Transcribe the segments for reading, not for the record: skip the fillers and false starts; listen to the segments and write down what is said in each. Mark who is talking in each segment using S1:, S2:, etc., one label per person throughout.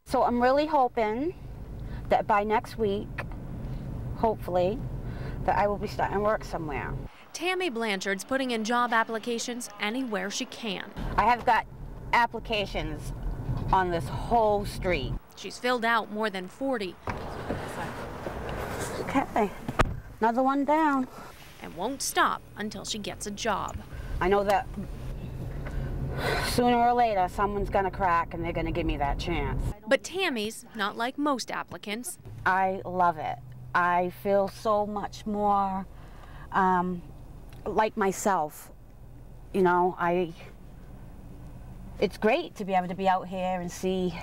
S1: So I'm really hoping that by next week, hopefully, that I will be starting work somewhere.
S2: Tammy Blanchard's putting in job applications anywhere she can.
S1: I have got applications on this whole street.
S2: She's filled out more than 40.
S1: Okay, another one down.
S2: And won't stop until she gets a job.
S1: I know that sooner or later someone's gonna crack and they're gonna give me that chance.
S2: But Tammy's not like most applicants.
S1: I love it. I feel so much more like myself. You know, it's great to be able to be out here and see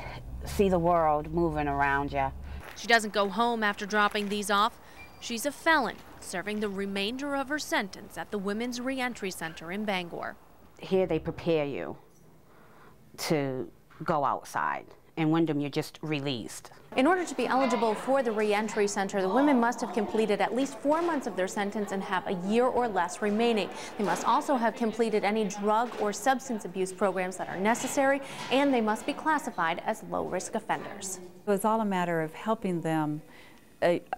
S1: the world moving around you.
S2: She doesn't go home after dropping these off. She's a felon, serving the remainder of her sentence at the Women's Reentry Center in Bangor.
S1: Here they prepare you to go outside. In Windham, you're just released.
S3: In order to be eligible for the reentry center, the women must have completed at least 4 months of their sentence and have a year or less remaining. They must also have completed any drug or substance abuse programs that are necessary, and they must be classified as low-risk offenders.
S4: It was all a matter of helping them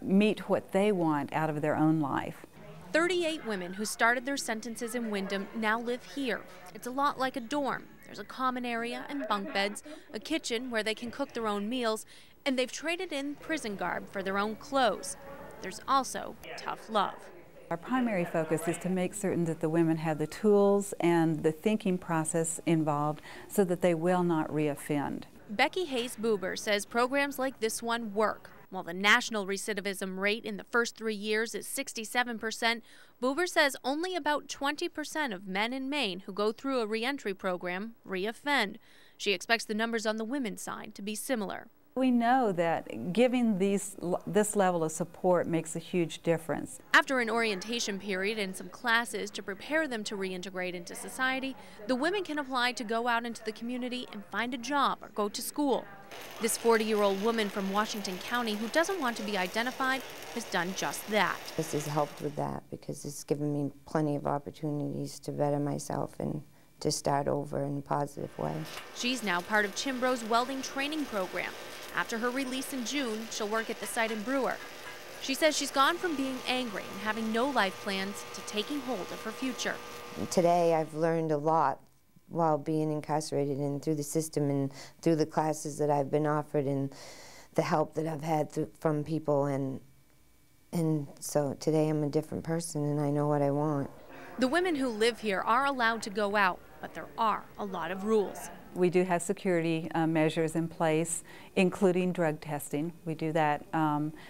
S4: meet what they want out of their own life.
S2: 38 women who started their sentences in Windham now live here. It's a lot like a dorm. There's a common area and bunk beds, a kitchen where they can cook their own meals, and they've traded in prison garb for their own clothes. There's also tough love.
S4: Our primary focus is to make certain that the women have the tools and the thinking process involved so that they will not reoffend.
S2: Becky Hayes-Buber says programs like this one work. While the national recidivism rate in the first 3 years is 67%, Buber says only about 20% of men in Maine who go through a reentry program reoffend. She expects the numbers on the women's side to be similar.
S4: We know that giving this level of support makes a huge difference.
S2: After an orientation period and some classes to prepare them to reintegrate into society, the women can apply to go out into the community and find a job or go to school. This 40-year-old woman from Washington County who doesn't want to be identified has done just that.
S5: This has helped with that because it's given me plenty of opportunities to better myself and to start over in a positive way.
S2: She's now part of Chimbro's welding training program. After her release in June, she'll work at the site in Brewer. She says she's gone from being angry and having no life plans to taking hold of her future.
S5: Today I've learned a lot while being incarcerated and through the system and through the classes that I've been offered and the help that I've had from people, and so today I'm a different person and I know what I want.
S2: The women who live here are allowed to go out, but there are a lot of rules.
S4: We do have security measures in place, including drug testing. We do that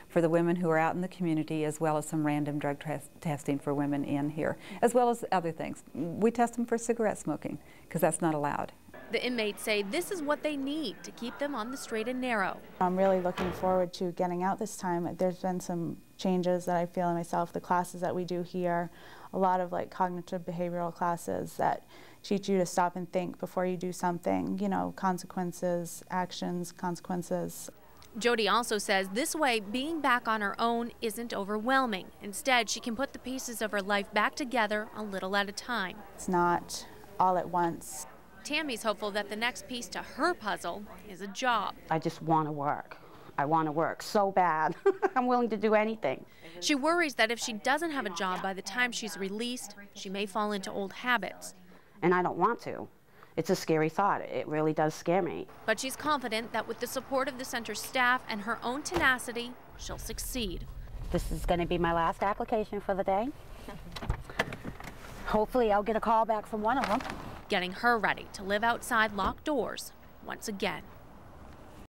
S4: for the women who are out in the community, as well as some random drug testing for women in here, as well as other things. We test them for cigarette smoking, because that's not allowed.
S2: The inmates say this is what they need to keep them on the straight and narrow.
S6: I'm really looking forward to getting out this time. There's been some changes that I feel in myself. The classes that we do here, a lot of like cognitive behavioral classes that teach you to stop and think before you do something, you know, consequences, actions, consequences.
S2: Jody also says this way being back on her own isn't overwhelming. Instead, she can put the pieces of her life back together a little at a time.
S6: It's not all at once.
S2: Tammy's hopeful that the next piece to her puzzle is a job.
S1: I just want to work. I want to work so bad. I'm willing to do anything.
S2: She worries that if she doesn't have a job by the time she's released, she may fall into old habits.
S1: And I don't want to. It's a scary thought. It really does scare me.
S2: But she's confident that with the support of the center's staff and her own tenacity, she'll succeed.
S1: This is going to be my last application for the day. Hopefully I'll get a call back from one of them.
S2: Getting her ready to live outside locked doors once again.